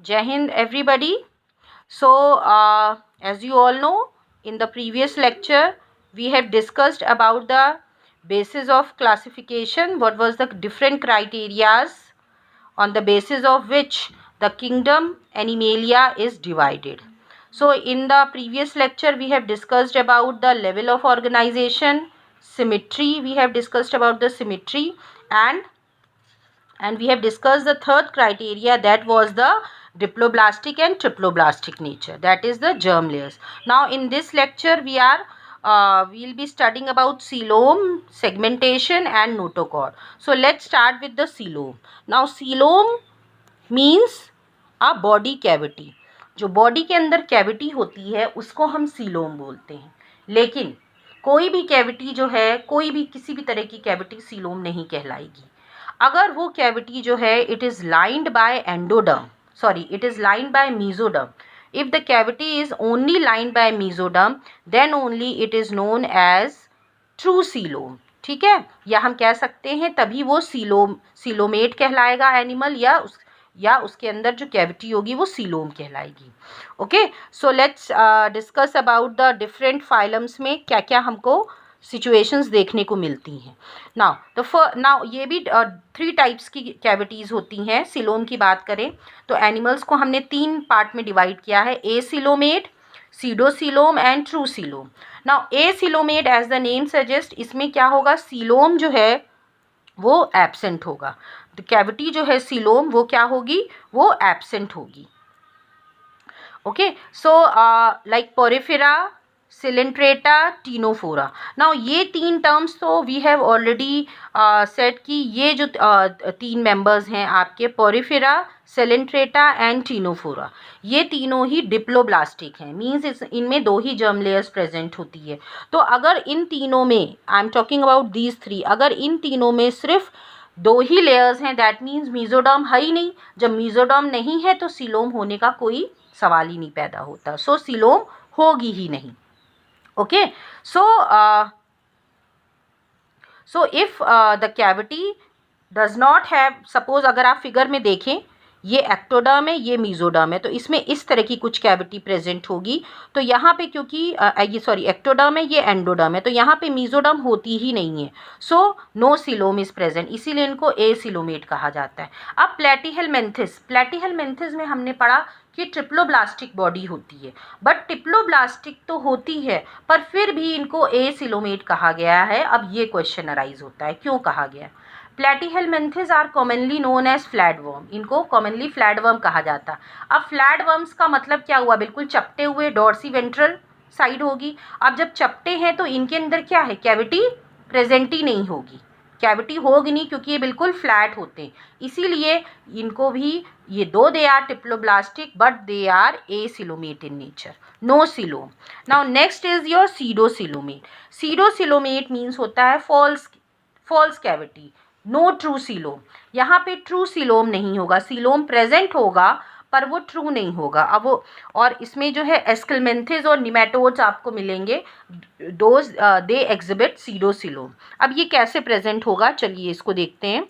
Jai Hind, everybody. So, as you all know, in the previous lecture, we have discussed about the basis of classification. What was the different criterias on the basis of which the kingdom Animalia is divided. So, in the previous lecture, we have discussed about the level of organization, symmetry. We have discussed about the symmetry, and we have discussed the third criteria, that was the diploblastic and triploblastic nature, that is the germ layers. Now in this lecture we'll be studying about coelom, segmentation and notochord. So let's start with the coelom. Now coelom means a body cavity. जो body के अंदर cavity होती है उसको हम coelom बोलते हैं, लेकिन कोई भी कैविटी जो है, कोई भी किसी भी तरह की कैविटी सीलोम नहीं कहलाएगी अगर वो कैविटी जो है it is lined by endoderm, sorry it is lined by mesoderm. If the cavity is only lined by mesoderm then only it is known as true coelom. ठीक है, या हम कह सकते हैं तभी वो सीलोमेट कहलाएगा एनिमल, या उसके अंदर जो कैविटी होगी वो सीलोम कहलाएगी. Okay, so let's discuss about the different phylums में क्या क्या हमको सिचुएशंस देखने को मिलती हैं. नाउ ये भी 3 टाइप्स की कैविटीज़ होती हैं. सीलोम की बात करें तो एनिमल्स को हमने 3 पार्ट में डिवाइड किया है, acoelomate, pseudocoelom and true coelom. Now acoelomate as the name suggest, इसमें क्या होगा, सीलोम जो है वो एब्सेंट होगा. तो कैविटी जो है सीलोम वो क्या होगी, वो एब्सेंट होगी. Okay, so like Porifera, Coelenterata, Ctenophora. Now ये 3 टर्म्स तो वी हैव ऑलरेडी सेट कि ये जो 3 मेंबर्स हैं आपके, पोरिफेरा, सिलेंट्रेटा एंड टीनोफोरा, ये तीनों ही डिप्लोब्लास्टिक हैं. मीन्स इनमें 2 ही जर्म लेयर्स प्रेजेंट होती है. तो अगर इन तीनों में, I am talking about these 3, अगर इन तीनों में सिर्फ 2 ही लेयर्स हैं, दैट मीन्स मीजोडर्म है ही नहीं. जब मीजोडर्म नहीं है तो सीलोम होने का कोई सवाल ही नहीं पैदा होता. सो सीलोम होगी ही नहीं. Okay, so if the cavity does not have, suppose अगर आप फिगर में देखें, ये एक्टोडर्म है, ये मीजोडर्म है, तो इसमें इस तरह की कुछ कैविटी प्रेजेंट होगी. तो यहाँ पे क्योंकि ये सॉरी एक्टोडर्म है, ये एंडोडर्म है, तो यहाँ पे मीजोडर्म होती ही नहीं है. So no coelom is present, इसीलिए इनको एसीलोमेट कहा जाता है. अब प्लेटिहेलमिन्थिस में हमने पढ़ा कि ट्रिप्लोब्लास्टिक बॉडी होती है, बट ट्रिप्लोब्लास्टिक तो होती है पर फिर भी इनको एसिलोमेट कहा गया है. अब ये क्वेश्चन अराइज होता है, क्यों कहा गया. Platyhelminthes are commonly known as flatworm, इनको कॉमनली फ्लैटवर्म कहा जाता है. अब फ्लैटवर्म्स का मतलब क्या हुआ, बिल्कुल चपटे हुए, डॉर्सी वेंट्रल साइड होगी. अब जब चपटे हैं तो इनके अंदर क्या है, कैविटी प्रेजेंट ही नहीं होगी, कैविटी होगी नहीं क्योंकि ये बिल्कुल फ्लैट होते हैं. इसीलिए इनको भी ये they are triploblastic but they are acoelomate in nature, no coelom. Now next is your pseudocoelomate. Pseudocoelomate means होता है false cavity, no true coelom. यहाँ पे ट्रू सीलोम नहीं होगा, सीलोम प्रेजेंट होगा पर वो ट्रू नहीं होगा. अब वो, और इसमें जो है एस्केलमेंथिस और निमेटोड्स आपको मिलेंगे, दोज दे एग्जिबिट सीडोसिलोम. अब ये कैसे प्रेजेंट होगा, चलिए इसको देखते हैं.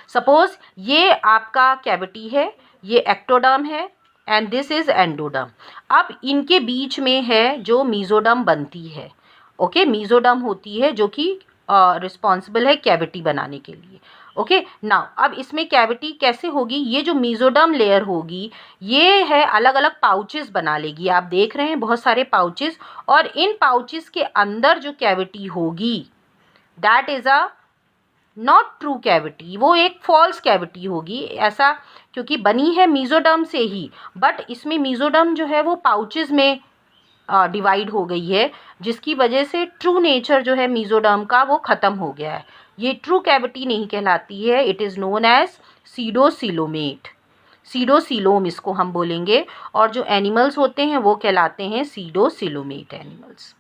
सपोज ये आपका कैविटी है, ये एक्टोडर्म है एंड दिस इज एंडोडर्म. अब इनके बीच में है जो मीजोडर्म बनती है. ओके, मीजोडर्म होती है जो कि रिस्पॉन्सिबल है कैविटी बनाने के लिए. ओके, नाउ अब इसमें कैविटी कैसे होगी, ये जो मीजोडर्म लेयर होगी ये है अलग अलग पाउचेस बना लेगी. आप देख रहे हैं बहुत सारे पाउचेस, और इन पाउचेस के अंदर जो कैविटी होगी that is a not true cavity, वो एक फॉल्स कैविटी होगी. ऐसा क्योंकि बनी है मीजोडर्म से ही, बट इसमें मीजोडर्म जो है वो पाउचेस में डिवाइड हो गई है, जिसकी वजह से ट्रू नेचर जो है मीजोडर्म का वो ख़त्म हो गया है. ये ट्रू कैविटी नहीं कहलाती है, it is known as pseudocoelomate, pseudocoelom इसको हम बोलेंगे. और जो एनिमल्स होते हैं वो कहलाते हैं pseudocoelomate animals.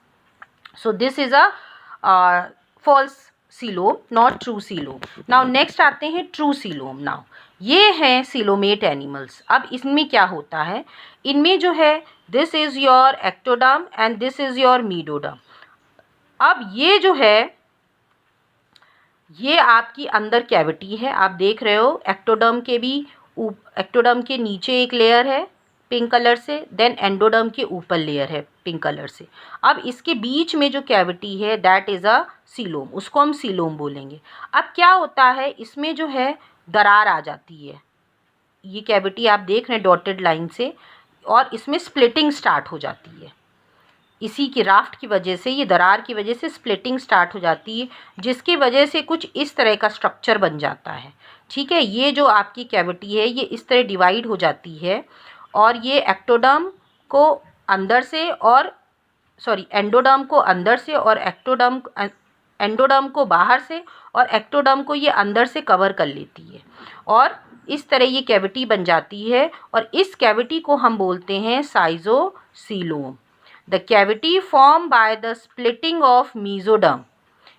So this is a false coelom, not true coelom. Now next आते हैं ट्रू सीलोम. नाउ ये हैं सीलोमेट एनिमल्स. अब इसमें क्या होता है, इनमें जो है this is your ectoderm and this is your mesoderm. अब ये जो है ये आपकी अंदर कैविटी है, आप देख रहे हो एक्टोडर्म के भी एक्टोडर्म के नीचे एक लेयर है पिंक कलर से, देन एंडोडर्म के ऊपर लेयर है पिंक कलर से। अब इसके बीच में जो कैविटी है दैट इज़ अ सीलोम, उसको हम सीलोम बोलेंगे। अब क्या होता है, इसमें जो है दरार आ जाती है, ये कैविटी आप देख रहे हैं डॉटेड लाइन से, और इसमें स्प्लिटिंग स्टार्ट हो जाती है। इसी की राफ्ट की वजह से, ये दरार की वजह से स्प्लिटिंग स्टार्ट हो जाती है, जिसकी वजह से कुछ इस तरह का स्ट्रक्चर बन जाता है। ठीक है, ये जो आपकी कैविटी है ये इस तरह डिवाइड हो जाती है, और ये एक्टोडर्म को अंदर से और एंडोडर्म को अंदर से और एंडोडर्म को बाहर से और एक्टोडर्म को ये अंदर से कवर कर लेती है, और इस तरह ये कैविटी बन जाती है, और इस कैविटी को हम बोलते हैं schizocoelom. The cavity formed by the splitting of mesoderm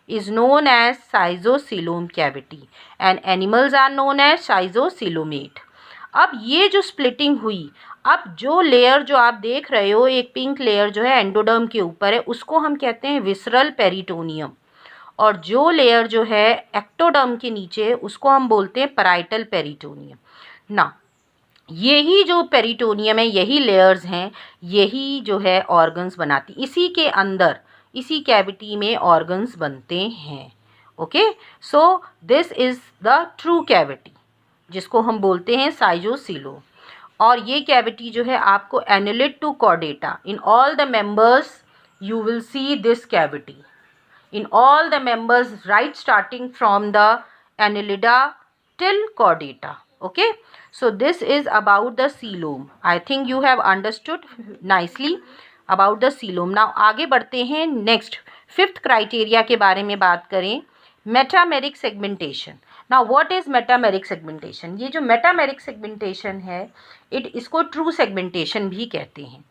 is known as schizocoelom cavity and animals are known as schizocoelomate. अब ये जो स्प्लिटिंग हुई, अब जो लेयर जो आप देख रहे हो, एक पिंक लेयर जो है एंडोडर्म के ऊपर है, उसको हम कहते हैं विसरल पेरिटोनियम, और जो लेयर जो है एक्टोडर्म के नीचे है उसको हम बोलते हैं पैराइटल पेरिटोनियम ना। यही जो पेरिटोनियम है, यही लेयर्स हैं, यही जो है ऑर्गन्स बनाती, इसी के अंदर, इसी कैविटी में ऑर्गन्स बनते हैं। Okay, so this is the true cavity, जिसको हम बोलते हैं साइज़ोसीलोम। और ये कैविटी जो है आपको annelid to chordata, in all the members you will see this cavity, in all the members right starting from the annelida till chordata. Okay, so this is about the coelom. I think you have understood nicely about the coelom. Now आगे बढ़ते हैं, next 5th criteria के बारे में बात करें, metameric segmentation. Now what is metameric segmentation? ये जो मेटामेरिक सेगमेंटेशन है, इसको ट्रू सेगमेंटेशन भी कहते हैं।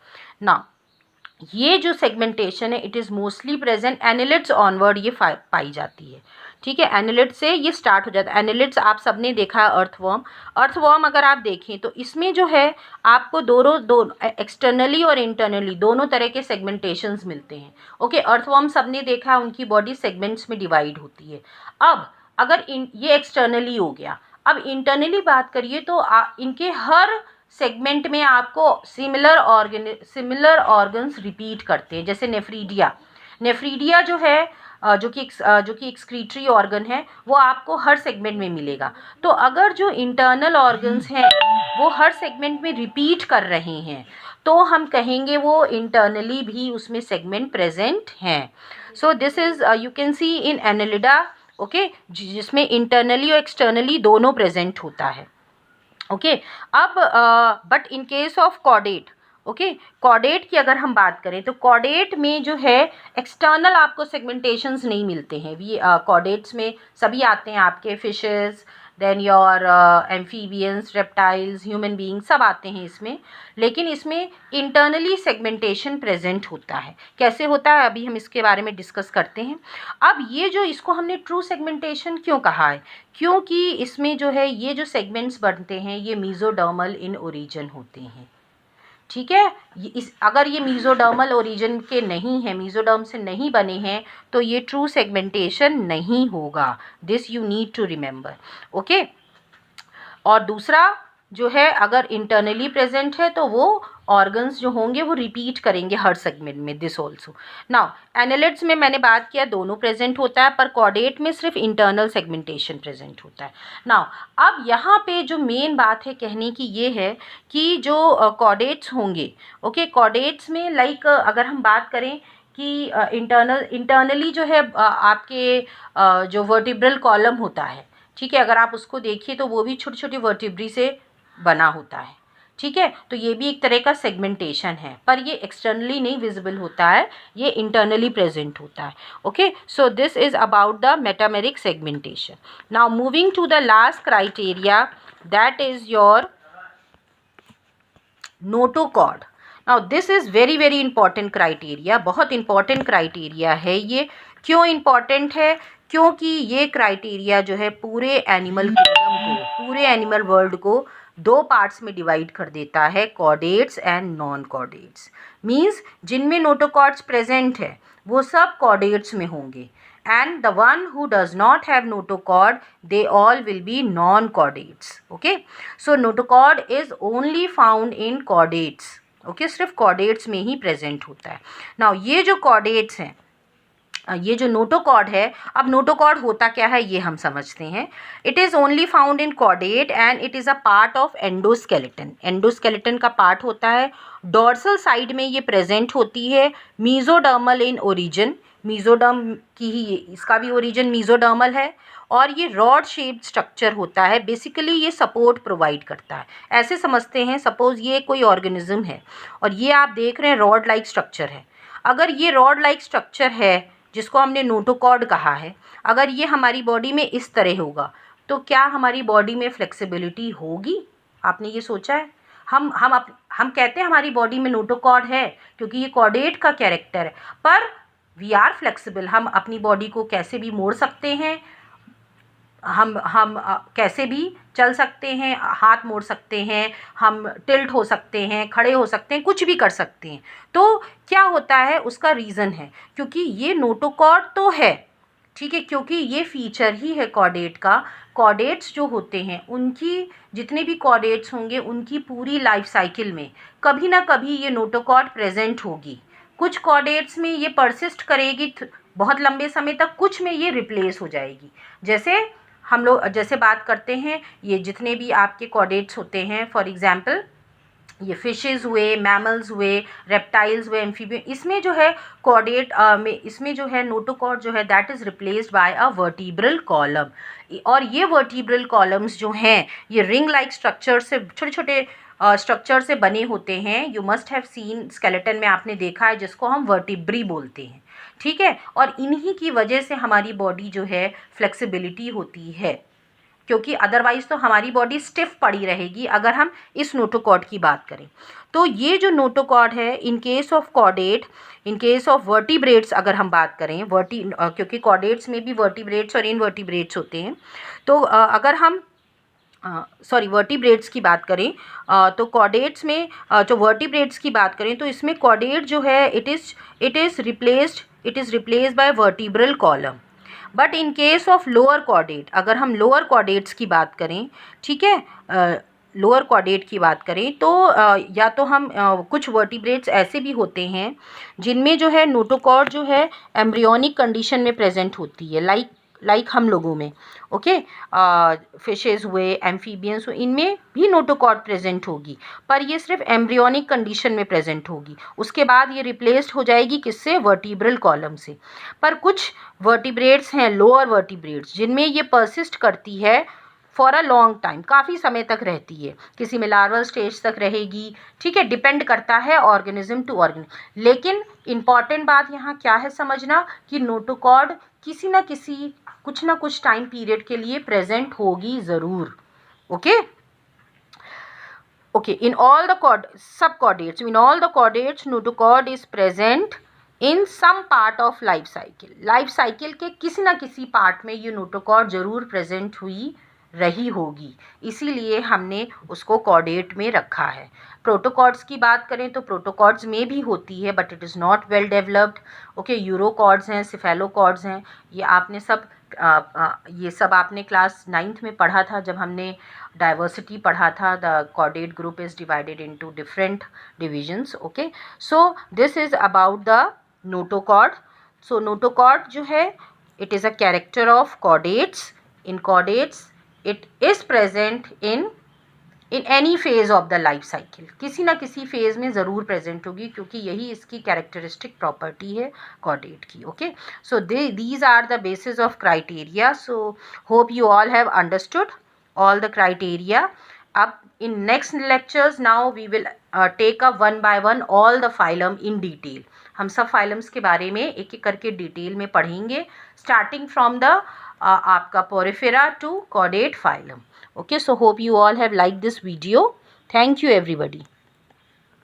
नाउ ये जो सेगमेंटेशन है it is mostly present annelids onward, ये पाई जाती है। ठीक है, एनिलिड से ये स्टार्ट हो जाता है। एनिलिड्स आप सबने देखा है, अर्थवर्म अगर आप देखें तो इसमें जो है आपको दोनों एक्सटर्नली और इंटरनली दोनों तरह के सेगमेंटेशंस मिलते हैं। ओके, अर्थवर्म सबने देखा है, उनकी बॉडी सेगमेंट्स में डिवाइड होती है। अब अगर ये एक्सटर्नली हो गया, अब इंटरनली बात करिए तो इनके हर सेगमेंट में आपको सिमिलर ऑर्गन्स रिपीट करते हैं। जैसे नेफ्रीडिया जो है, जो कि एक्सक्रीटरी ऑर्गन है, वो आपको हर सेगमेंट में मिलेगा। तो अगर जो इंटरनल ऑर्गन्स हैं वो हर सेगमेंट में रिपीट कर रहे हैं, तो हम कहेंगे वो इंटरनली भी उसमें सेगमेंट प्रेजेंट हैं। सो this is you can see in Annelida, okay, जिसमें इंटरनली और एक्सटर्नली दोनों प्रेजेंट होता है। ओके, अब but in case of chordate, okay, chordate की अगर हम बात करें तो कॉर्डेट में जो है एक्सटर्नल आपको सेगमेंटेशंस नहीं मिलते हैं। भी कॉर्डेट्स में सभी आते हैं आपके fishes, then your amphibians, reptiles, human being, सब आते हैं इसमें, लेकिन इसमें इंटरनली सेगमेंटेशन प्रेजेंट होता है। कैसे होता है अभी हम इसके बारे में डिस्कस करते हैं। अब ये जो इसको हमने ट्रू सेगमेंटेशन क्यों कहा है, क्योंकि इसमें जो है ये जो सेगमेंट्स बनते हैं ये मेसोडर्मल इन ओरिजिन होते हैं। ठीक है, अगर ये मेसोडर्मल ओरिजिन के नहीं है, मेसोडर्म से नहीं बने हैं, तो ये ट्रू सेगमेंटेशन नहीं होगा। This you need to remember. Okay, और दूसरा जो है अगर इंटरनली प्रेजेंट है तो वो ऑर्गन्स जो होंगे वो रिपीट करेंगे हर सेगमेंट में। This also. नाउ एनेलिड्स में मैंने बात किया दोनों प्रेजेंट होता है, पर कॉर्डेट में सिर्फ इंटरनल सेगमेंटेशन प्रेजेंट होता है। नाउ अब यहाँ पे जो मेन बात है कहने की ये है कि जो कॉर्डेट्स होंगे, ओके, कॉर्डेट्स में लाइक अगर हम बात करें कि इंटरनली जो है आपके जो वर्टिब्रल कॉलम होता है, ठीक है, अगर आप उसको देखिए तो वो भी छोटी छोटी वर्टिब्री से बना होता है। ठीक है, तो ये भी एक तरह का सेगमेंटेशन है, पर ये एक्सटर्नली नहीं विजिबल होता है, ये इंटरनली प्रेजेंट होता है। Okay, so this is about the metameric segmentation. Now moving to the last criteria, that is your notochord. Now this is very very important criteria, बहुत इंपॉर्टेंट क्राइटेरिया है ये। क्यों इम्पॉर्टेंट है? क्योंकि ये क्राइटेरिया जो है पूरे एनिमल किंगडम को, पूरे एनिमल वर्ल्ड को दो पार्ट्स में डिवाइड कर देता है, chordates and non chordates. Means जिनमें नोटोकॉर्ड्स प्रेजेंट है वो सब कॉर्डेट्स में होंगे, and the one who does not have notochord, they all will be non-chordates. Okay, so notochord is only found in chordates. Okay, सिर्फ chordates में ही present होता है. Now ये जो chordates हैं, ये जो नोटोकॉर्ड है, अब नोटोकॉर्ड होता क्या है ये हम समझते हैं. It is only found in chordate and it is a part of endoskeleton. Endoskeleton का पार्ट होता है. डॉर्सल साइड में ये प्रेजेंट होती है. मीजोडर्मल इन ओरिजिन, मीजोडर्म की ही इसका भी ओरिजिन मीजोडर्मल है. और ये रॉड शेप्ड स्ट्रक्चर होता है. बेसिकली ये सपोर्ट प्रोवाइड करता है. ऐसे समझते हैं, सपोज ये कोई ऑर्गेनिज्म है और ये आप देख रहे हैं रॉड लाइक स्ट्रक्चर है. अगर ये रॉड लाइक स्ट्रक्चर है जिसको हमने नोटोकॉर्ड कहा है, अगर ये हमारी बॉडी में इस तरह होगा तो क्या हमारी बॉडी में फ्लेक्सिबिलिटी होगी? आपने ये सोचा है? हम कहते हैं हमारी बॉडी में नोटोकॉर्ड है क्योंकि ये कॉर्डेट का कैरेक्टर है, पर वी आर फ्लेक्सिबल. हम अपनी बॉडी को कैसे भी मोड़ सकते हैं, हम कैसे भी चल सकते हैं, हाथ मोड़ सकते हैं, हम टिल्ट हो सकते हैं, खड़े हो सकते हैं, कुछ भी कर सकते हैं. तो क्या होता है, उसका रीज़न है क्योंकि ये नोटोकॉर्ड तो है, ठीक है, क्योंकि ये फीचर ही है कॉर्डेट का. कॉर्डेट्स जो होते हैं उनकी जितने भी कॉर्डेट्स होंगे उनकी पूरी लाइफ साइकिल में कभी ना कभी ये नोटोकॉर्ड प्रेजेंट होगी. कुछ कॉर्डेट्स में ये परसिस्ट करेगी बहुत लंबे समय तक, कुछ में ये रिप्लेस हो जाएगी. जैसे हम लोग जैसे बात करते हैं ये जितने भी आपके कॉर्डेट्स होते हैं, फॉर एग्जांपल ये फिशेस हुए, मैमल्स हुए, रेप्टाइल्स हुए, एम्फीबियन, इसमें जो है कॉर्डेट में इसमें जो है नोटोकॉर्ड जो है that is replaced by a vertebral column. और ये वर्टिब्रल कॉलम्स जो हैं ये रिंग लाइक स्ट्रक्चर से, छोटे छोटे स्ट्रक्चर से बने होते हैं. You must have seen skeleton में आपने देखा है जिसको हम वर्टिब्री बोलते हैं, ठीक है. और इन्हीं की वजह से हमारी बॉडी जो है फ्लेक्सिबिलिटी होती है, क्योंकि अदरवाइज़ तो हमारी बॉडी स्टिफ पड़ी रहेगी अगर हम इस नोटोकॉर्ड की बात करें. तो ये जो नोटोकॉर्ड है in case of chordate, in case of vertebrates अगर हम बात करें, क्योंकि कॉर्डेट्स में भी वर्टिब्रेट्स और इनवर्टिब्रेट्स होते हैं. तो अगर हम वर्टिब्रेट्स की बात करें तो कॉर्डेट्स में जो वर्टिब्रेट्स की बात करें तो इसमें कॉर्डेट जो है it is replaced by vertebral column. But in case of lower chordate, अगर हम लोअर कॉर्डेट्स की बात करें, ठीक है, लोअर कॉर्डेट की बात करें तो या तो हम कुछ वर्टिब्रेट्स ऐसे भी होते हैं जिनमें जो है नोटोकॉर्ड जो है एम्ब्रियोनिक कंडीशन में प्रेजेंट होती है, लाइक हम लोगों में. ओके, फिशेस हुए, एम्फीबियंस हुए, इनमें भी नोटोकॉर्ड प्रेजेंट होगी, पर ये सिर्फ एम्ब्रियोनिक कंडीशन में प्रेजेंट होगी. उसके बाद ये रिप्लेस्ड हो जाएगी किससे? वर्टिब्रल कॉलम से. पर कुछ वर्टिब्रेट्स हैं, लोअर वर्टिब्रेट्स, जिनमें ये परसिस्ट करती है फॉर अ लॉन्ग टाइम, काफ़ी समय तक रहती है, किसी में लार्वल स्टेज तक रहेगी, ठीक है, डिपेंड करता है ऑर्गेनिज्म टू ऑर्गेनिज्म. लेकिन इम्पॉर्टेंट बात यहाँ क्या है समझना कि नोटोकॉर्ड किसी ना किसी कुछ ना कुछ टाइम पीरियड के लिए प्रेजेंट होगी ज़रूर. Okay okay, in all the sub chordates, in all the chordates notochord is present in some part of life cycle. Life cycle के किसी ना किसी पार्ट में ये नोटोकॉर्ड ज़रूर प्रेजेंट हुई रही होगी, इसीलिए हमने उसको कॉर्डेट में रखा है. प्रोटोकॉर्ड्स की बात करें तो प्रोटोकॉर्ड्स में भी होती है but it is not well developed. Okay, urochordates हैं, सिफेलोकॉर्ड्स हैं, ये आपने सब ये सब आपने क्लास 9th में पढ़ा था जब हमने डाइवर्सिटी पढ़ा था. The chordate group is divided into different divisions. Okay, so this is about the notochord. So notochord जो है it is a character of chordates. In chordates it is present in any phase of the life cycle. किसी ना किसी phase में ज़रूर present होगी क्योंकि यही इसकी कैरेक्टरिस्टिक प्रॉपर्टी है कॉर्डेट की. Okay, so these are the basis of criteria. So hope you all have understood all the criteria. अब in next lectures now we will take up one by one all the phylum in detail. हम सब phylums के बारे में एक एक करके detail में पढ़ेंगे, स्टार्टिंग फ्रॉम द आपका porifera to chordate phylum. Okay, so hope you all have like this video. Thank you everybody.